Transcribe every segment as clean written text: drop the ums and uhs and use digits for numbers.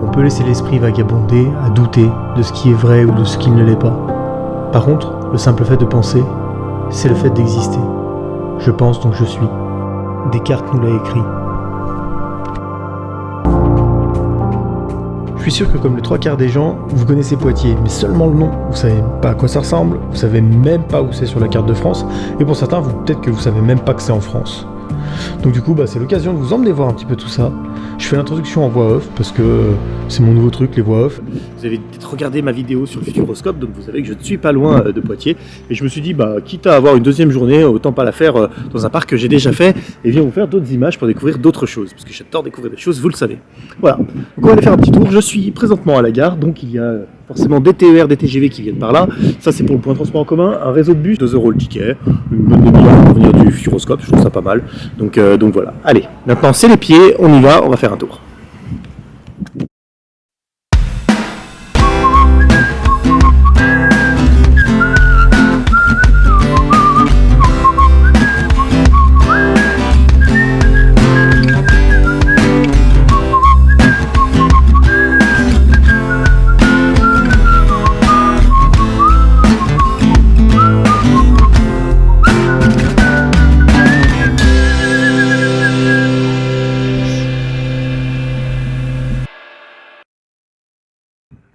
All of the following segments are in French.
On peut laisser l'esprit vagabonder à douter de ce qui est vrai ou de ce qui ne l'est pas. Par contre, le simple fait de penser, c'est le fait d'exister. Je pense donc je suis. Descartes nous l'a écrit. Je suis sûr que comme les 3/4 des gens, vous connaissez Poitiers, mais seulement le nom. Vous savez pas à quoi ça ressemble, vous savez même pas où c'est sur la carte de France, et pour certains, peut-être que vous savez même pas que c'est en France. Donc du coup, c'est l'occasion de vous emmener voir un petit peu tout ça. Je fais l'introduction en voix off parce que c'est mon nouveau truc, les voix off. Vous avez peut-être regardé ma vidéo sur le Futuroscope, donc vous savez que je ne suis pas loin de Poitiers. Et je me suis dit, quitte à avoir une deuxième journée, autant pas la faire dans un parc que j'ai déjà fait, et viens vous faire d'autres images pour découvrir d'autres choses, parce que j'adore découvrir des choses, vous le savez. Voilà, donc on va aller faire un petit tour. Je suis présentement à la gare, donc il y a forcément des TER, des TGV qui viennent par là. Ça c'est pour le point de transport en commun. Un réseau de bus, 2 € le ticket, une bonne demi-heure pour venir du Futuroscope, je trouve ça pas mal. Donc voilà, allez, maintenant c'est les pieds, on y va, on va faire un tour.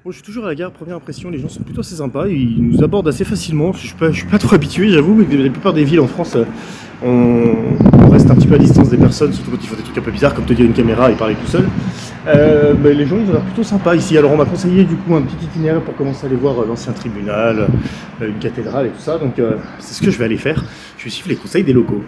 Bon, je suis toujours à la gare, première impression, les gens sont plutôt assez sympas, ils nous abordent assez facilement, je suis pas trop habitué j'avoue, mais la plupart des villes en France, on reste un petit peu à distance des personnes, surtout quand ils font des trucs un peu bizarres comme tenir une caméra et parler tout seul. Les gens ils ont l'air plutôt sympas ici, alors on m'a conseillé du coup un petit itinéraire pour commencer à aller voir l'ancien tribunal, une cathédrale et tout ça, donc c'est ce que je vais aller faire, je vais suivre les conseils des locaux.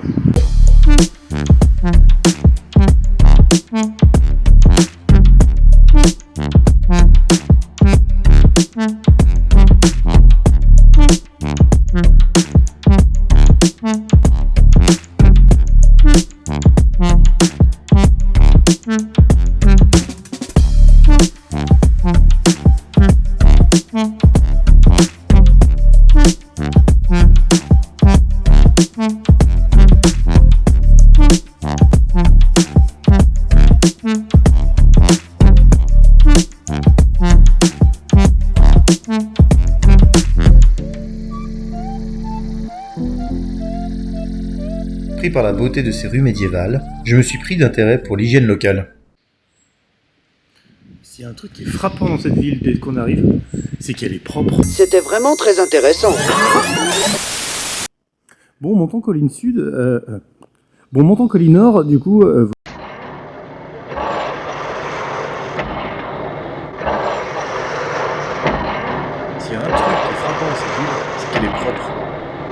Pris par la beauté de ces rues médiévales, je me suis pris d'intérêt pour l'hygiène locale. S'il y a un truc qui est frappant dans cette ville dès qu'on arrive, c'est qu'elle est propre. C'était vraiment très intéressant. Bon, montant colline sud, bon, montant colline nord, du coup... S'il y a un truc qui est frappant dans cette ville, c'est qu'elle est propre.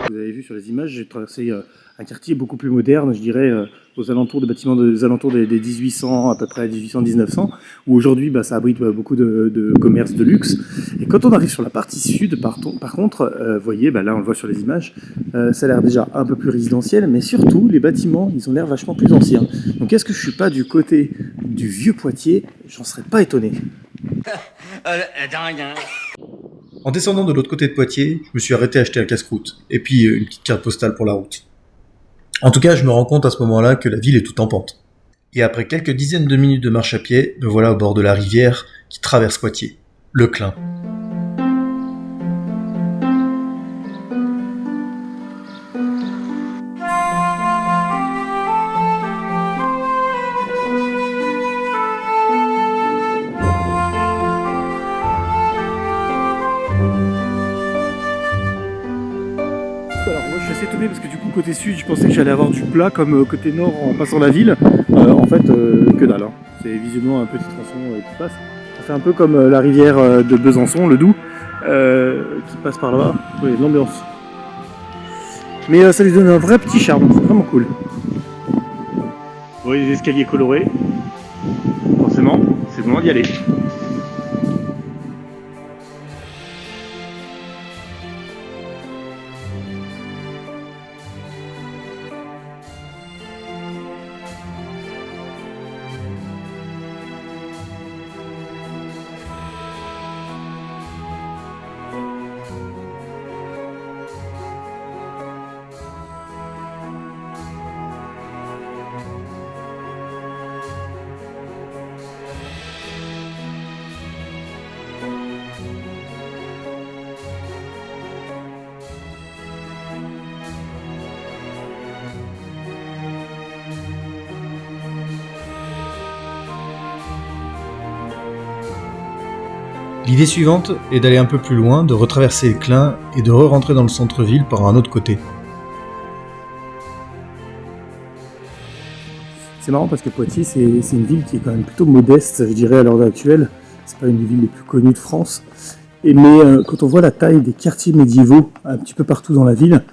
Vous avez vu sur les images, j'ai traversé un quartier beaucoup plus moderne, je dirais, aux alentours de bâtiments des alentours des 1800, à peu près 1800-1900, où aujourd'hui ça abrite beaucoup de commerces de luxe. Et quand on arrive sur la partie sud, par contre, vous voyez, là on le voit sur les images, ça a l'air déjà un peu plus résidentiel, mais surtout les bâtiments, ils ont l'air vachement plus anciens. Donc est-ce que je suis pas du côté du vieux Poitiers? J'en serais pas étonné. En descendant de l'autre côté de Poitiers, je me suis arrêté à acheter un casse-croûte, et puis une petite carte postale pour la route. En tout cas, je me rends compte à ce moment-là que la ville est toute en pente. Et après quelques dizaines de minutes de marche à pied, me voilà au bord de la rivière qui traverse Poitiers, le Clin. Alors moi je suis assez étonné parce que du coup côté sud je pensais que j'allais avoir du plat comme côté nord en passant la ville. En fait que dalle, hein. C'est visiblement un petit tronçon qui passe. Ça fait un peu comme la rivière de Besançon, le Doubs, qui passe par là-bas. Oui, l'ambiance. Mais ça lui donne un vrai petit charme, c'est vraiment cool. Vous voyez les escaliers colorés. Forcément, c'est le moment d'y aller. L'idée suivante est d'aller un peu plus loin, de retraverser le Clin et de re-rentrer dans le centre-ville par un autre côté. C'est marrant parce que Poitiers, c'est une ville qui est quand même plutôt modeste, je dirais, à l'heure actuelle. C'est pas une des villes les plus connues de France. Mais quand on voit la taille des quartiers médiévaux un petit peu partout dans la ville,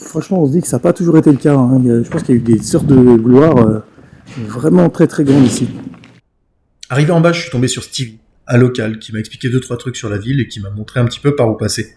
franchement, on se dit que ça n'a pas toujours été le cas. Hein. Je pense qu'il y a eu des heures de gloire vraiment très très grandes ici. Arrivé en bas, je suis tombé sur Stevie, un local, qui m'a expliqué 2-3 trucs sur la ville et qui m'a montré un petit peu par où passer.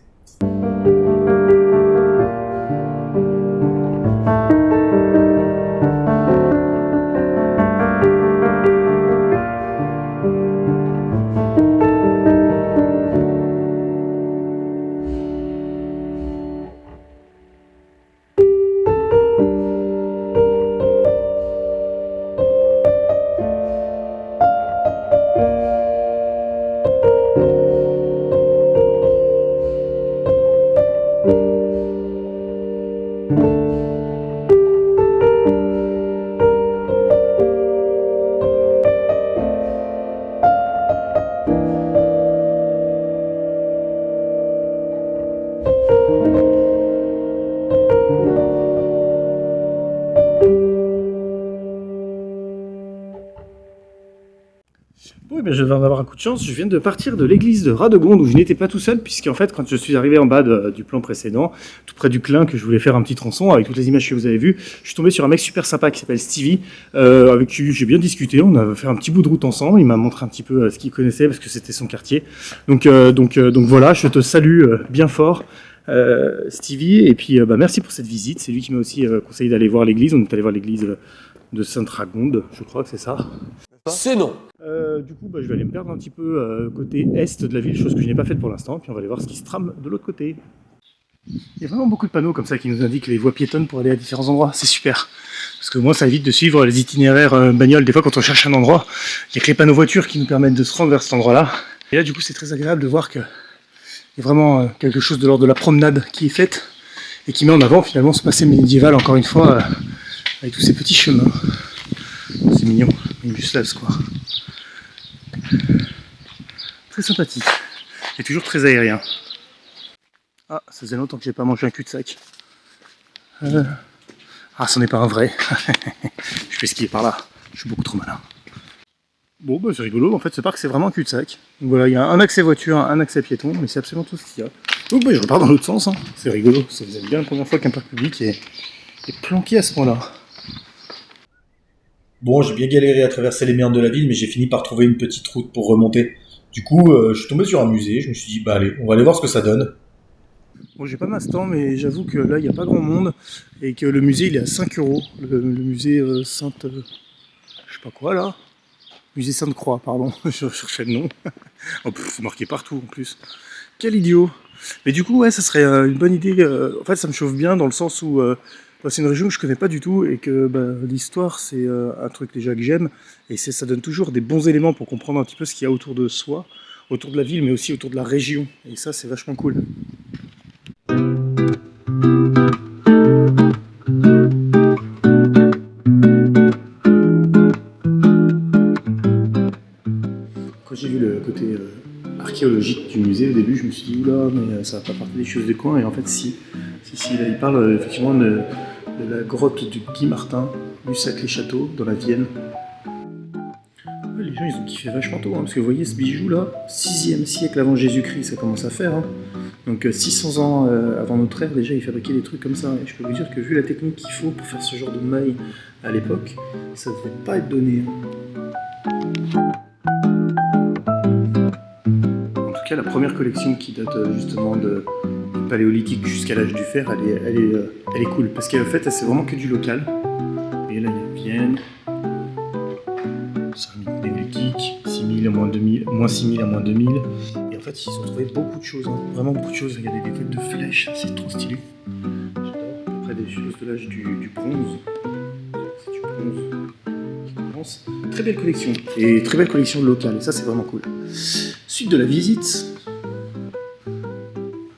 Oui, ben je viens d'avoir un coup de chance. Je viens de partir de l'église de Radegonde où je n'étais pas tout seul, puisqu'en fait, quand je suis arrivé en bas du plan précédent, tout près du Clin, que je voulais faire un petit tronçon avec toutes les images que vous avez vues, je suis tombé sur un mec super sympa qui s'appelle Stevie, avec qui j'ai bien discuté. On a fait un petit bout de route ensemble. Il m'a montré un petit peu ce qu'il connaissait parce que c'était son quartier. Donc voilà, je te salue bien fort. Stevie, et puis merci pour cette visite. C'est lui qui m'a aussi conseillé d'aller voir l'église. On est allé voir l'église de Sainte-Ragonde, je crois que c'est ça. C'est non. Du coup, je vais aller me perdre un petit peu côté est de la ville, chose que je n'ai pas faite pour l'instant, puis on va aller voir ce qui se trame de l'autre côté. Il y a vraiment beaucoup de panneaux comme ça qui nous indiquent les voies piétonnes pour aller à différents endroits, c'est super. Parce que moi, ça évite de suivre les itinéraires bagnoles. Des fois, quand on cherche un endroit, il y a que les panneaux voitures qui nous permettent de se rendre vers cet endroit-là. Et là, du coup, c'est très agréable de voir qu'il y a vraiment quelque chose de l'ordre de la promenade qui est faite et qui met en avant finalement ce passé médiéval, encore une fois, avec tous ces petits chemins. C'est mignon, une Buslav quoi. Très sympathique et toujours très aérien. Ah, ça faisait longtemps que j'ai pas mangé un cul-de-sac. Ah, ce n'est pas un vrai. Je fais skier par là. Je suis beaucoup trop malin. Bon, c'est rigolo. En fait, ce parc, c'est vraiment un cul-de-sac. Donc voilà, il y a un accès voiture, un accès piéton, mais c'est absolument tout ce qu'il y a. Donc je repars dans l'autre sens. Hein. C'est rigolo. Ça faisait bien la première fois qu'un parc public est planqué à ce point-là. Bon, j'ai bien galéré à traverser les méandres de la ville, mais j'ai fini par trouver une petite route pour remonter. Du coup, je suis tombé sur un musée, je me suis dit, allez, on va aller voir ce que ça donne. Bon, j'ai pas ma stand, mais j'avoue que là, il n'y a pas grand monde, et que le musée, il est à 5€. Le musée Sainte... je sais pas quoi, là. Musée Sainte-Croix, pardon, je cherchais le nom. Oh, c'est marqué partout, en plus. Quel idiot. Mais du coup, ouais, ça serait une bonne idée. En fait, ça me chauffe bien, dans le sens où... c'est une région que je connais pas du tout et que l'histoire c'est un truc déjà que j'aime et ça donne toujours des bons éléments pour comprendre un petit peu ce qu'il y a autour de soi, autour de la ville mais aussi autour de la région et ça c'est vachement cool. Quand j'ai vu le côté archéologique du musée au début je me suis dit oula mais ça va pas partir des choses des coins et en fait si là il parle effectivement de la grotte de Guy Martin, du Saclay-Château, dans la Vienne. Ouais, les gens, ils ont kiffé vachement tôt, hein, parce que vous voyez ce bijou-là, 6e siècle avant Jésus-Christ, ça commence à faire. Hein. Donc 600 ans avant notre ère, déjà, ils fabriquaient des trucs comme ça. Et je peux vous dire que vu la technique qu'il faut pour faire ce genre de maille à l'époque, ça devait pas être donné. En tout cas, la première collection qui date justement de paléolithique jusqu'à l'âge du fer, elle est cool parce qu'en fait c'est vraiment que du local. Et là il y a Vienne, c'est un paléolithique, 6000 à moins 2000, moins 6000 à moins 2000. Et en fait ils ont trouvé beaucoup de choses, hein, vraiment beaucoup de choses. Il y a des têtes de flèches, c'est trop stylé. J'adore. Après des choses de l'âge du bronze. C'est du bronze qui commence. Très belle collection et très belle collection locale et ça c'est vraiment cool. Suite de la visite.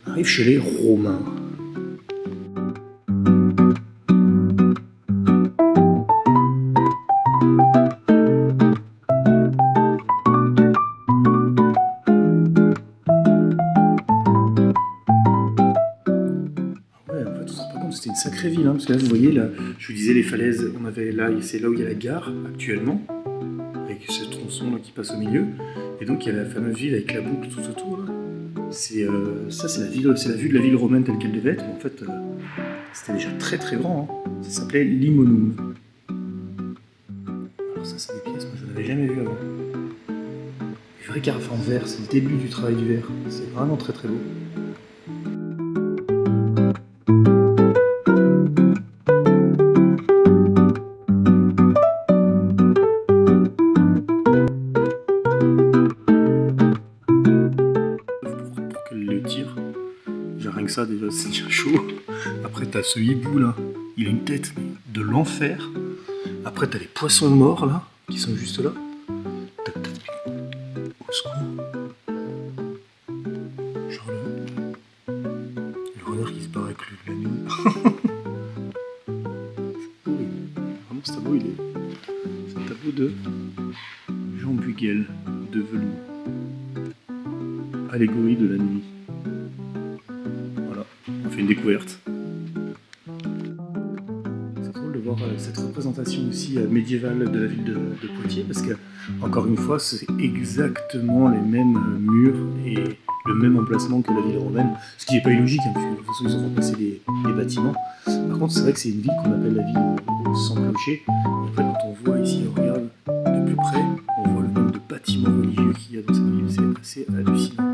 Arrive chez les Romains. une sacrée ville, hein, parce que là, vous voyez, là, je vous disais, les falaises, on avait là, c'est là où il y a la gare, actuellement, avec ce tronçon là, qui passe au milieu, et donc il y a la fameuse ville avec la boucle tout autour, là. Ça, c'est la vue de la ville romaine telle qu'elle devait être, mais en fait, c'était déjà très très grand, hein. Ça s'appelait Limonum. Alors ça, c'est des pièces, moi, je n'avais jamais vu avant. Les vrais carafes en verre, c'est le début du travail du verre, c'est vraiment très très beau. Rien que ça déjà c'est déjà chaud. Après t'as ce hibou là, il a une tête de l'enfer. Après t'as les poissons morts là, qui sont juste là. Au secours. Genre le renard qui se barre avec la nuit. C'est beau, vraiment ce tableau c'est un tableau de Jean Buguel de velours. Allégorie de la nuit. On fait une découverte. C'est drôle de voir cette représentation aussi médiévale de la ville de Poitiers, parce que, encore une fois, c'est exactement les mêmes murs et le même emplacement que la ville romaine, ce qui n'est pas illogique, hein, puisque de toute façon ils ont remplacé les bâtiments. Par contre, c'est vrai que c'est une ville qu'on appelle la ville sans clocher. Et en fait, quand on voit ici, on regarde de plus près, on voit le nombre de bâtiments religieux qu'il y a dans cette ville, c'est assez hallucinant.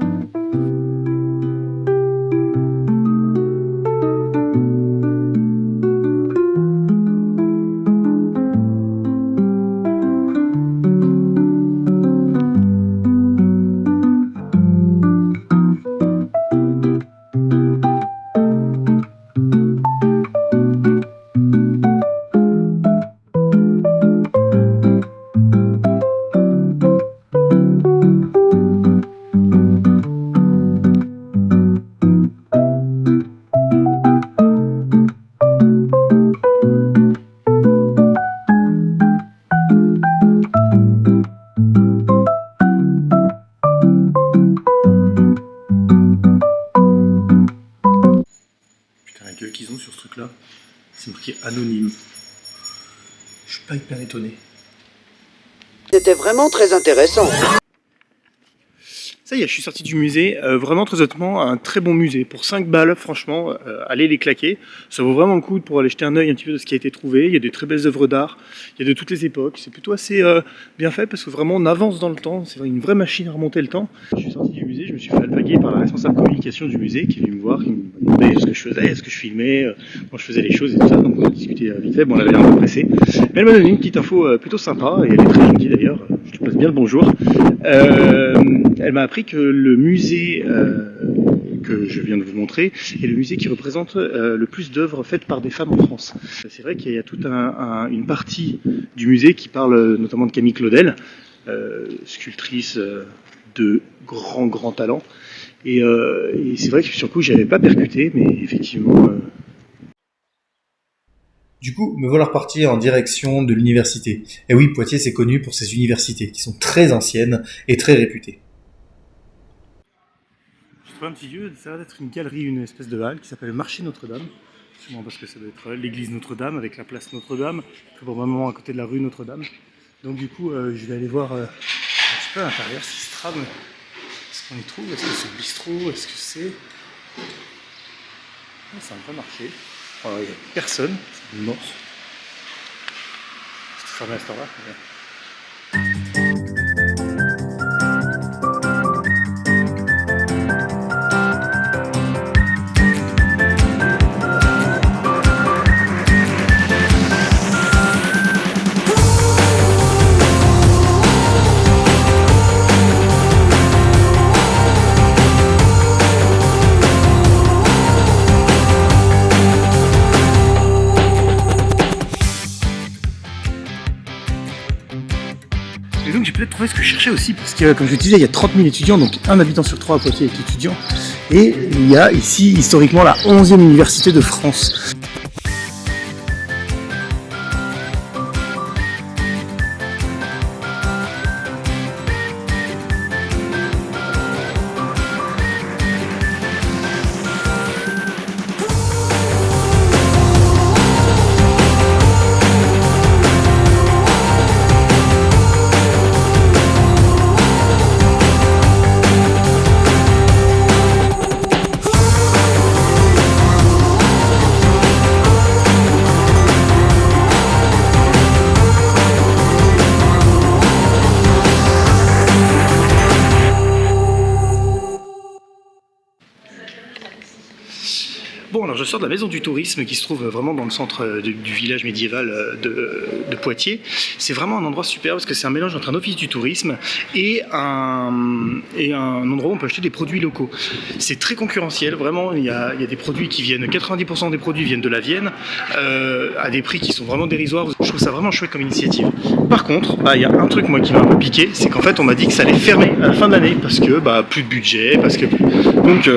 Qu'ils ont sur ce truc là, c'est marqué anonyme. Je suis pas hyper étonné. C'était vraiment très intéressant. Ça y est, je suis sorti du musée, vraiment très honnêtement, un très bon musée. Pour 5 balles, franchement, allez les claquer. Ça vaut vraiment le coup pour aller jeter un œil un petit peu de ce qui a été trouvé. Il y a des très belles œuvres d'art, il y a de toutes les époques. C'est plutôt assez bien fait parce que vraiment on avance dans le temps. C'est une vraie machine à remonter le temps. Je suis sorti du musée, je me suis fait alpaguer par la responsable communication du musée qui est venue me voir, qui me demandait ce que je faisais, ce que je filmais, comment je faisais les choses et tout ça. Donc on a discuté vite fait, bon, on avait l'air un peu pressé. Mais elle m'a donné une petite info plutôt sympa et elle est très gentille d'ailleurs. Je te passe bien le bonjour. Elle m'a appris que le musée que je viens de vous montrer est le musée qui représente le plus d'œuvres faites par des femmes en France. C'est vrai qu'il y a toute une partie du musée qui parle notamment de Camille Claudel, sculptrice de grand talent. Et c'est vrai que sur le coup, j'avais pas percuté, mais effectivement... Du coup, me voilà reparti en direction de l'université. Et oui, Poitiers c'est connu pour ses universités, qui sont très anciennes et très réputées. Je trouve un petit lieu, ça a l'air d'être une galerie, une espèce de halle qui s'appelle le Marché Notre-Dame. Sûrement parce que ça doit être l'église Notre-Dame avec la place Notre-Dame, probablement à côté de la rue Notre-Dame. Donc du coup, je vais aller voir un petit peu à l'intérieur ce qui se trame. Est-ce qu'on y trouve? Est-ce que c'est un bistrot? Est-ce que c'est... C'est un vrai marché. Alors, il n'y a personne, c'est mort. C'est fermé à cette heure-là. Et donc j'ai peut-être trouvé ce que je cherchais aussi, parce que comme je disais, il y a 30 000 étudiants, donc un habitant sur 3 à Poitiers est étudiant. Et il y a ici, historiquement, la 11e université de France. Bon, alors je sors de la maison du tourisme qui se trouve vraiment dans le centre du village médiéval de Poitiers. C'est vraiment un endroit super parce que c'est un mélange entre un office du tourisme et un endroit où on peut acheter des produits locaux. C'est très concurrentiel, vraiment. Il y a des produits qui viennent, 90% des produits viennent de la Vienne à des prix qui sont vraiment dérisoires. Je trouve ça vraiment chouette comme initiative. Par contre, il y a un truc moi qui m'a un peu piqué, c'est qu'en fait on m'a dit que ça allait fermer à la fin de l'année parce que plus de budget, parce que donc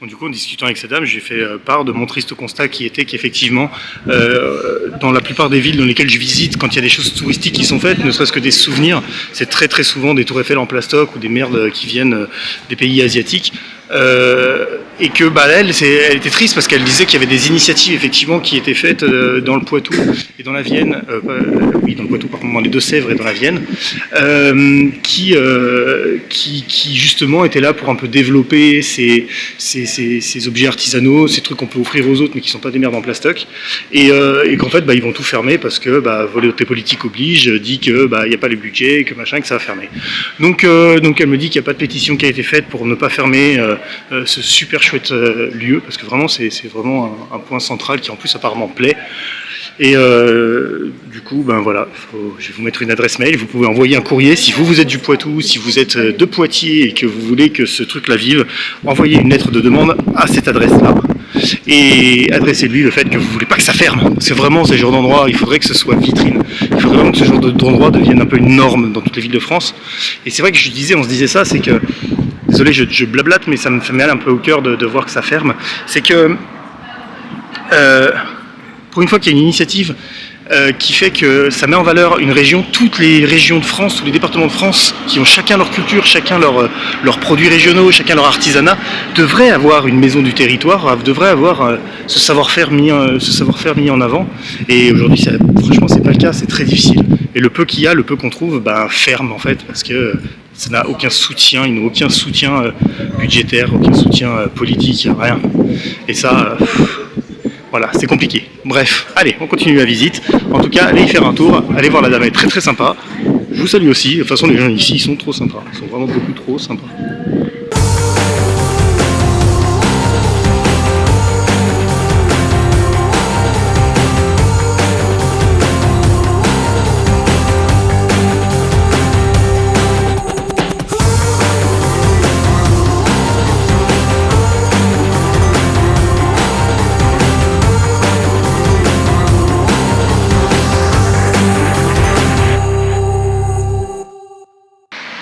bon, du coup, en discutant avec cette dame, j'ai fait part de mon triste constat qui était qu'effectivement, dans la plupart des villes dans lesquelles je visite, quand il y a des choses touristiques qui sont faites, ne serait-ce que des souvenirs, c'est très très souvent des tours Eiffel en plastoc ou des merdes qui viennent des pays asiatiques. Et que elle était triste parce qu'elle disait qu'il y avait des initiatives effectivement qui étaient faites dans le Poitou et dans la Vienne, oui dans le Poitou par contre dans les Deux-Sèvres et dans la Vienne, qui justement étaient là pour un peu développer ces objets artisanaux, ces trucs qu'on peut offrir aux autres mais qui sont pas des merdes en plastoc, et qu'en fait ils vont tout fermer parce que volonté politique oblige, dit que il n'y a pas les budgets, que machin, que ça va fermer. Donc elle me dit qu'il n'y a pas de pétition qui a été faite pour ne pas fermer ce super chouette lieu, parce que vraiment c'est vraiment un point central qui en plus apparemment plaît. Et du coup, voilà, je vais vous mettre une adresse mail, vous pouvez envoyer un courrier si vous êtes du Poitou, si vous êtes de Poitiers et que vous voulez que ce truc-là vive, envoyez une lettre de demande à cette adresse-là. Et adressez-lui le fait que vous voulez pas que ça ferme, parce que vraiment ce genre d'endroit, il faudrait que ce soit vitrine. Il faudrait vraiment que ce genre d'endroit devienne un peu une norme dans toutes les villes de France. Et c'est vrai que on se disait ça, c'est que, désolé je blablate, mais ça me fait mal un peu au cœur de voir que ça ferme, c'est que pour une fois qu'il y a une initiative qui fait que ça met en valeur une région, toutes les régions de France, tous les départements de France, qui ont chacun leur culture, chacun leurs produits régionaux, chacun leur artisanat, devraient avoir une maison du territoire, devraient avoir ce savoir-faire mis en avant. Et aujourd'hui, franchement, c'est pas le cas, c'est très difficile. Et le peu qu'il y a, le peu qu'on trouve, ferme en fait, parce que ça n'a aucun soutien, ils n'ont aucun soutien budgétaire, aucun soutien politique, rien. Et ça... voilà, c'est compliqué. Bref, allez, on continue la visite. En tout cas, allez y faire un tour, allez voir la dame, elle est très très sympa. Je vous salue aussi, de toute façon les gens ici, ils sont trop sympas. Ils sont vraiment beaucoup trop sympas.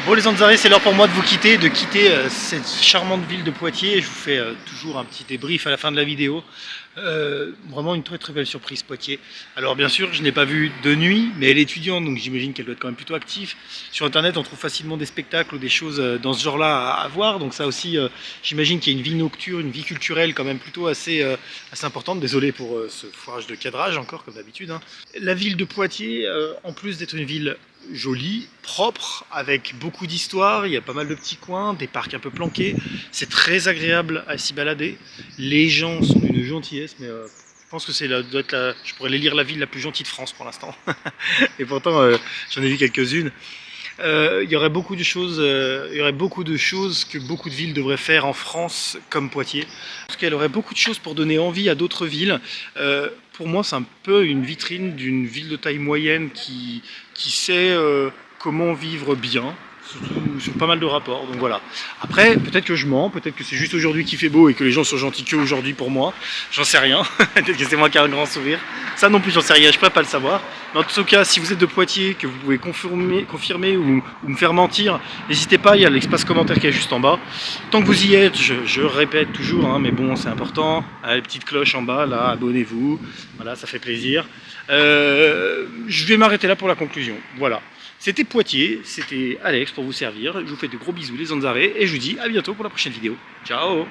Bon les Zanzarés, c'est l'heure pour moi de vous quitter, cette charmante ville de Poitiers. Je vous fais toujours un petit débrief à la fin de la vidéo. Vraiment une très très belle surprise Poitiers. Alors bien sûr je n'ai pas vu de nuit, mais elle est étudiante donc j'imagine qu'elle doit être quand même plutôt active. Sur internet on trouve facilement des spectacles ou des choses dans ce genre là à voir, donc ça aussi j'imagine qu'il y a une vie nocturne, une vie culturelle quand même plutôt assez importante. Désolé pour ce foirage de cadrage encore comme d'habitude. La ville de Poitiers, en plus d'être une ville jolie, propre, avec beaucoup d'histoire, il y a pas mal de petits coins, des parcs un peu planqués, c'est très agréable à s'y balader, les gens sont d'une gentillesse, mais je pense que je pourrais les lire la ville la plus gentille de France pour l'instant, et pourtant j'en ai vu quelques-unes. Il y aurait beaucoup de choses, que beaucoup de villes devraient faire en France comme Poitiers, parce qu'elle aurait beaucoup de choses pour donner envie à d'autres villes. Pour moi, c'est un peu une vitrine d'une ville de taille moyenne qui sait comment vivre bien, surtout sur pas mal de rapports, donc voilà. Après, peut-être que je mens, peut-être que c'est juste aujourd'hui qu'il fait beau et que les gens sont gentils qu'aujourd'hui pour moi, j'en sais rien, peut-être que c'est moi qui ai un grand sourire, ça non plus j'en sais rien, je pourrais pas le savoir. Mais en tout cas, si vous êtes de Poitiers, que vous pouvez confirmer ou me faire mentir, n'hésitez pas, il y a l'espace commentaire qui est juste en bas. Tant que vous y êtes, je répète toujours, mais bon, c'est important, la petite cloche en bas, là, abonnez-vous, voilà, ça fait plaisir. Je vais m'arrêter là pour la conclusion, voilà. C'était Poitiers, c'était Alex pour vous servir, je vous fais de gros bisous les Zanzarés, et je vous dis à bientôt pour la prochaine vidéo. Ciao!